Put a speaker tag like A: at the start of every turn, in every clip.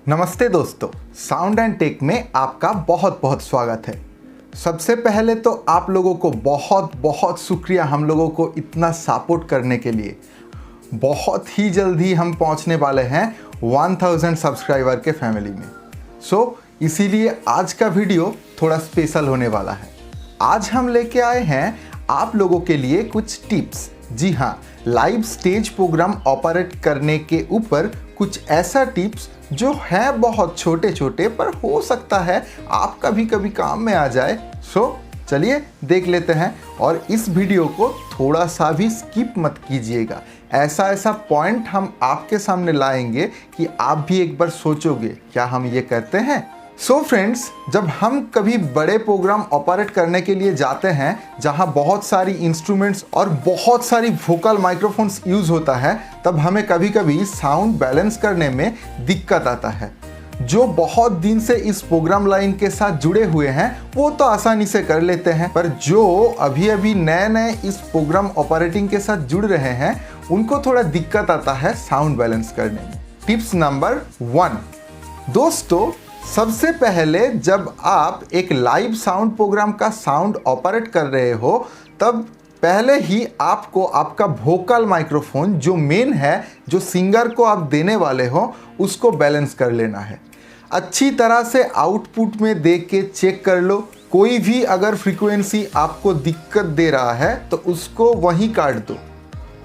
A: नमस्ते दोस्तों, sound and take में आपका बहुत बहुत स्वागत है। सबसे पहले तो आप लोगों को बहुत बहुत शुक्रिया हम लोगों को इतना सपोर्ट करने के लिए। बहुत ही जल्दी हम पहुंचने वाले हैं 1000 सब्सक्राइबर के फैमिली में। इसीलिए आज का वीडियो थोड़ा स्पेशल होने वाला है। आज हम लेके आए हैं आप लोगों के लिए कुछ टिप्स। जी हाँ, लाइव स्टेज प्रोग्राम ऑपरेट करने के ऊपर कुछ ऐसा टिप्स जो है बहुत छोटे छोटे, पर हो सकता है आपका भी कभी काम में आ जाए। चलिए देख लेते हैं, और इस वीडियो को थोड़ा सा भी स्किप मत कीजिएगा। ऐसा ऐसा पॉइंट हम आपके सामने लाएंगे कि आप भी एक बार सोचोगे क्या हम ये करते हैं। फ्रेंड्स, जब हम कभी बड़े प्रोग्राम ऑपरेट करने के लिए जाते हैं जहां बहुत सारी इंस्ट्रूमेंट्स और बहुत सारी वोकल माइक्रोफोन्स यूज होता है, तब हमें कभी कभी साउंड बैलेंस करने में दिक्कत आता है। जो बहुत दिन से इस प्रोग्राम लाइन के साथ जुड़े हुए हैं वो तो आसानी से कर लेते हैं, पर जो अभी अभी नए नए इस प्रोग्राम ऑपरेटिंग के साथ जुड़ रहे हैं उनको थोड़ा दिक्कत आता है साउंड बैलेंस करने में। टिप्स नंबर 1, दोस्तों, सबसे पहले जब आप एक लाइव साउंड प्रोग्राम का साउंड ऑपरेट कर रहे हो, तब पहले ही आपको आपका वोकल माइक्रोफोन जो मेन है, जो सिंगर को आप देने वाले हो, उसको बैलेंस कर लेना है। अच्छी तरह से आउटपुट में देख के चेक कर लो। कोई भी अगर फ्रीक्वेंसी आपको दिक्कत दे रहा है तो उसको वहीं काट दो।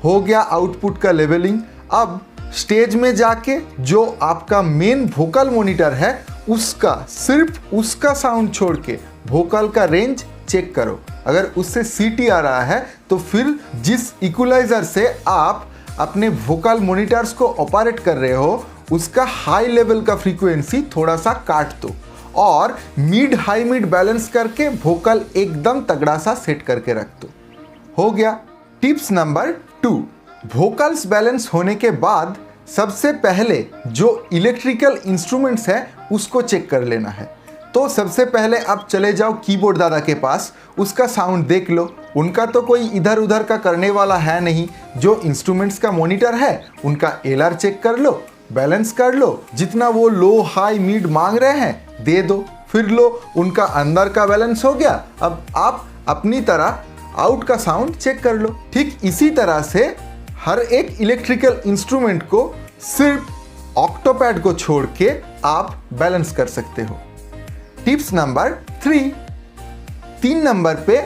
A: हो गया आउटपुट का लेवलिंग। अब स्टेज में जाके जो आपका मेन वोकल मॉनिटर है उसका, सिर्फ उसका साउंड छोड़ के वोकल का रेंज चेक करो। अगर उससे सीटी आ रहा है तो फिर जिस इक्वलाइजर से आप अपने वोकल मॉनिटर्स को ऑपरेट कर रहे हो उसका हाई लेवल का फ्रीक्वेंसी थोड़ा सा काट दो, और मिड हाई मिड बैलेंस करके वोकल एकदम तगड़ा सा सेट करके रख दो। हो गया। टिप्स नंबर 2, वोकल्स बैलेंस होने के बाद सबसे पहले जो इलेक्ट्रिकल इंस्ट्रूमेंट्स है उसको चेक कर लेना है। तो सबसे पहले आप चले जाओ कीबोर्ड दादा के पास, उसका साउंड देख लो। उनका तो कोई इधर उधर का करने वाला है नहीं। जो इंस्ट्रूमेंट्स का मॉनिटर है उनका एलआर चेक कर लो, बैलेंस कर लो। जितना वो लो हाई मिड मांग रहे हैं दे दो। फिर लो, उनका अंदर का बैलेंस हो गया। अब आप अपनी तरह आउट का साउंड चेक कर लो। ठीक इसी तरह से हर एक इलेक्ट्रिकल इंस्ट्रूमेंट को सिर्फ ऑक्टोपैड को छोड़ के आप बैलेंस कर सकते हो। टिप्स नंबर 3 नंबर पे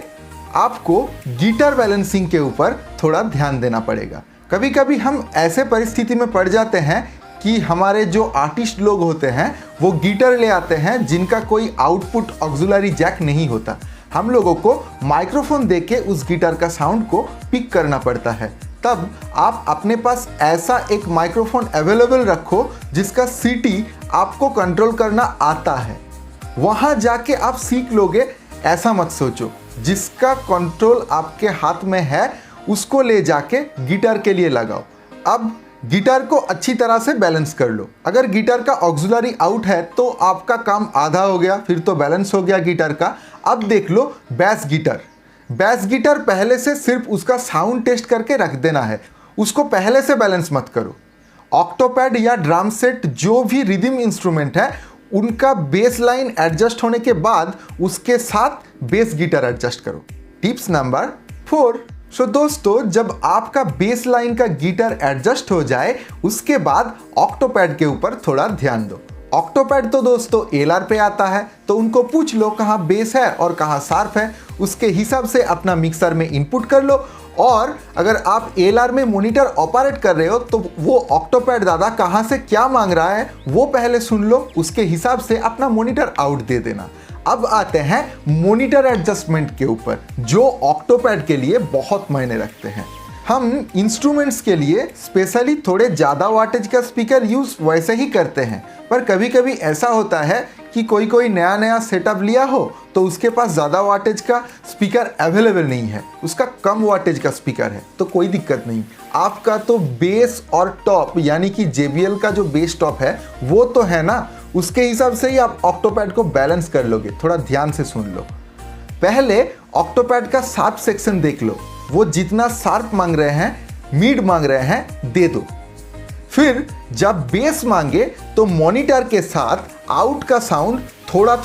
A: आपको गिटार बैलेंसिंग के ऊपर थोड़ा ध्यान देना पड़ेगा। कभी कभी हम ऐसे परिस्थिति में पड़ जाते हैं कि हमारे जो आर्टिस्ट लोग होते हैं वो गिटार ले आते हैं जिनका कोई आउटपुट ऑक्सिलरी जैक नहीं होता। हम लोगों को माइक्रोफोन देके उस गिटार का साउंड को पिक करना पड़ता है। तब आप अपने पास ऐसा एक माइक्रोफोन अवेलेबल रखो जिसका सीटी आपको कंट्रोल करना आता है। वहां जाके आप सीख लोगे, ऐसा मत सोचो। जिसका कंट्रोल आपके हाथ में है उसको ले जाके गिटार के लिए लगाओ। अब गिटार को अच्छी तरह से बैलेंस कर लो। अगर गिटार का ऑक्सिलरी आउट है तो आपका काम आधा हो गया, फिर तो बैलेंस हो गया गिटार का। अब देख लो बैस गिटार। बैस गिटार पहले से सिर्फ उसका साउंड टेस्ट करके रख देना है, उसको पहले से बैलेंस मत करो। ऑक्टोपैड या ड्रम सेट जो भी रिदम इंस्ट्रूमेंट है उनका बेस लाइन एडजस्ट होने के बाद उसके साथ बेस गिटार एडजस्ट करो। टिप्स नंबर 4, दोस्तों, जब आपका बेस लाइन का गिटार एडजस्ट हो जाए उसके बाद ऑक्टोपैड के ऊपर थोड़ा ध्यान दो। ऑक्टोपैड तो दोस्तों एलआर पे आता है, तो उनको पूछ लो कहाँ बेस है और कहाँ शार्प है, उसके हिसाब से अपना मिक्सर में इनपुट कर लो। और अगर आप एलआर में मॉनिटर ऑपरेट कर रहे हो तो वो ऑक्टोपैड दादा कहाँ से क्या मांग रहा है वो पहले सुन लो, उसके हिसाब से अपना मॉनिटर आउट दे देना। अब आते हैं मॉनिटर एडजस्टमेंट के ऊपर, जो ऑक्टोपैड के लिए बहुत मायने रखते हैं। हम इंस्ट्रूमेंट्स के लिए स्पेशली थोड़े ज़्यादा वाटेज का स्पीकर यूज़ वैसे ही करते हैं, पर कभी कभी ऐसा होता है कि कोई नया सेटअप लिया हो तो उसके पास ज़्यादा वाटेज का स्पीकर अवेलेबल नहीं है, उसका कम वाटेज का स्पीकर है, तो कोई दिक्कत नहीं। आपका तो बेस और टॉप यानी कि JBL का जो बेस टॉप है वो तो है ना, उसके हिसाब से ही आप ऑक्टोपैड को बैलेंस कर लोगे। थोड़ा ध्यान से सुन लो। पहले ऑक्टोपैड का शार्प सेक्शन देख लो, वो जितना शार्प मांग रहे हैं, मिड मांग रहे हैं, दे दो। फिर जब बेस मांगे तो मॉनिटर के साथ आउट का साउंड थोड़ा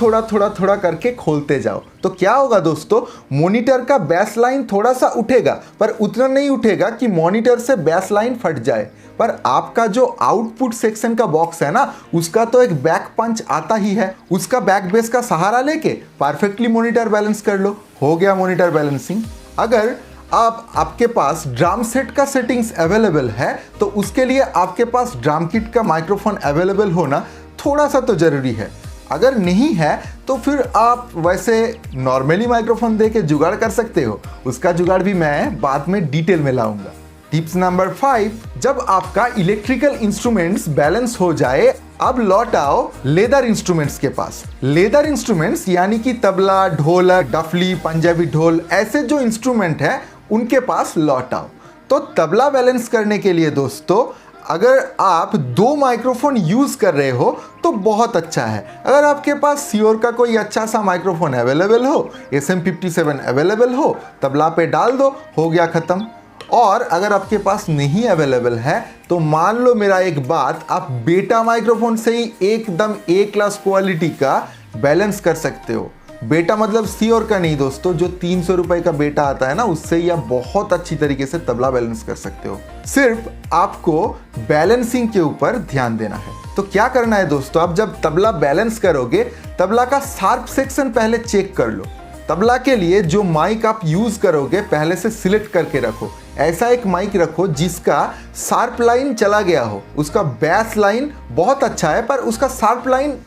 A: थोड़ा करके खोलते जाओ। तो क्या होगा दोस्तों, मॉनिटर का बेस लाइन थोड़ा सा उठेगा, पर उतना नहीं उठेगा कि मॉनिटर से बेस लाइन फट जाए। पर आपका जो आउटपुट सेक्शन का बॉक्स है ना, उसका तो एक बैक पंच आता ही है। उसका बैक बेस का सहारा लेके परफेक्टली मॉनिटर बैलेंस कर लो, हो गया मॉनिटर बैलेंसिंग। अगर आपके पास ड्रम सेट का सेटिंग्स अवेलेबल है तो उसके लिए आपके पास ड्रम किट का माइक्रोफोन अवेलेबल होना थोड़ा सा तो जरूरी है। अगर नहीं है तो फिर आप वैसे नॉर्मली माइक्रोफोन दे के जुगाड़ कर सकते हो, उसका जुगाड़ भी मैं बाद में डिटेल में लाऊंगा। टिप्स नंबर 5, जब आपका इलेक्ट्रिकल इंस्ट्रूमेंट्स बैलेंस हो जाए, अब लौट आओ लेदर इंस्ट्रूमेंट्स के पास। लेदर इंस्ट्रूमेंट्स यानी कि तबला, ढोलक, डफली, पंजाबी ढोल, ऐसे जो इंस्ट्रूमेंट है उनके पास लौट आओ। तो तबला बैलेंस करने के लिए दोस्तों, अगर आप 2 माइक्रोफोन यूज कर रहे हो तो बहुत अच्छा है। अगर आपके पास श्योर का कोई अच्छा सा माइक्रोफोन अवेलेबल हो, SM57 अवेलेबल हो, तबला पे डाल दो, हो गया खत्म। और अगर आपके पास नहीं अवेलेबल है तो मान लो मेरा एक बात, आप बेटा माइक्रोफोन से ही एकदम ए क्लास क्वालिटी का बैलेंस कर सकते हो। बेटा मतलब श्योर का नहीं दोस्तों, जो 300 रुपए का बेटा आता है ना, उससे ही आप बहुत अच्छी तरीके से तबला बैलेंस कर सकते हो। सिर्फ आपको बैलेंसिंग के ऊपर ध्यान देना है। तो क्या करना है दोस्तों, आप जब तबला बैलेंस करोगे, तबला का शार्प सेक्शन पहले चेक कर लो। तबला के लिए जो माइक आप यूज करोगे पहले से सिलेक्ट करके रखो। ऐसा एक माइक रखो जिसका शार्प लाइन चला गया हो। उसका बेस लाइन बहुत अच्छा है पर उसका शार्प लाइन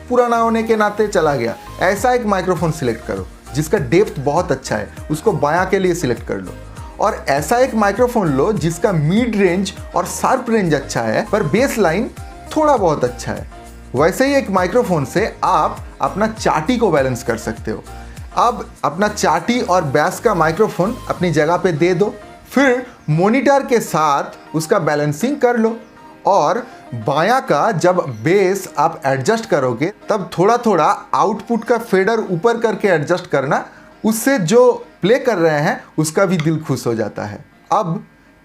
A: पुराना होने के नाते चला गया। ऐसा एक माइक्रोफोन सिलेक्ट करो जिसका डेप्थ बहुत अच्छा है, उसको बायां के लिए सिलेक्ट कर लो। और ऐसा एक माइक्रोफोन लो जिसका मिड रेंज और शार्प रेंज अच्छा है पर बेस लाइन थोड़ा बहुत अच्छा है। वैसे ही एक माइक्रोफोन से आप अपना चाटी को बैलेंस कर सकते हो। अब अपना चाटी और बेस का माइक्रोफोन अपनी जगह पे दे दो, फिर मॉनिटर के साथ उसका बैलेंसिंग कर लो। और बायां का जब बेस आप एडजस्ट करोगे तब थोड़ा थोड़ा आउटपुट का फेडर ऊपर करके एडजस्ट करना, उससे जो प्ले कर रहे हैं उसका भी दिल खुश हो जाता है। अब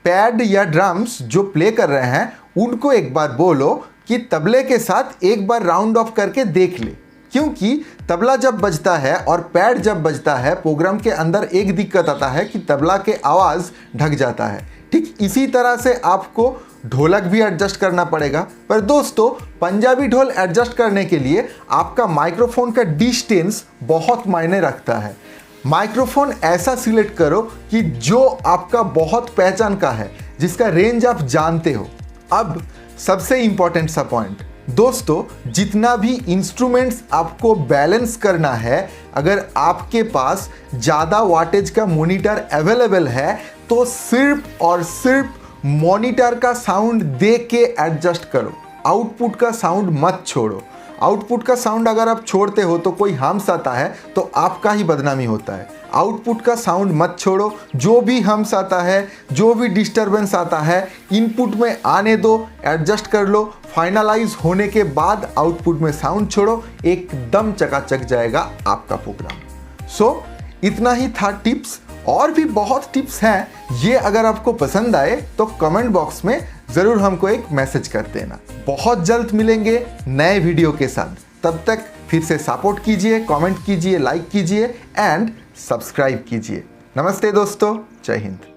A: पैड या ड्रम्स जो प्ले कर रहे हैं उनको एक बार बोलो कि तबले के साथ एक बार राउंड ऑफ करके देख ले, क्योंकि तबला जब बजता है और पैड जब बजता है, प्रोग्राम के अंदर एक दिक्कत आता है कि तबला के आवाज़ ढक जाता है। ठीक इसी तरह से आपको ढोलक भी एडजस्ट करना पड़ेगा। पर दोस्तों, पंजाबी ढोल एडजस्ट करने के लिए आपका माइक्रोफोन का डिस्टेंस बहुत मायने रखता है। माइक्रोफोन ऐसा सिलेक्ट करो कि जो आपका बहुत पहचान का है, जिसका रेंज आप जानते हो। अब सबसे इंपॉर्टेंट सा पॉइंट दोस्तों, जितना भी इंस्ट्रूमेंट्स आपको बैलेंस करना है, अगर आपके पास ज़्यादा वाटेज का मॉनिटर अवेलेबल है तो सिर्फ और सिर्फ मॉनिटर का साउंड देख के एडजस्ट करो। आउटपुट का साउंड मत छोड़ो। आउटपुट का साउंड अगर आप छोड़ते हो तो कोई हम्स आता है तो आपका ही बदनामी होता है। आउटपुट का साउंड मत छोड़ो। जो भी हम्स आता है, जो भी डिस्टरबेंस आता है, इनपुट में आने दो, एडजस्ट कर लो। फाइनलाइज होने के बाद आउटपुट में साउंड छोड़ो, एकदम चकाचक जाएगा आपका प्रोग्राम। सो इतना ही था टिप्स। और भी बहुत टिप्स हैं, ये अगर आपको पसंद आए तो कमेंट बॉक्स में ज़रूर हमको एक मैसेज कर देना। बहुत जल्द मिलेंगे नए वीडियो के साथ। तब तक फिर से सपोर्ट कीजिए, कमेंट कीजिए, लाइक कीजिए एंड सब्सक्राइब कीजिए। नमस्ते दोस्तों, जय हिंद।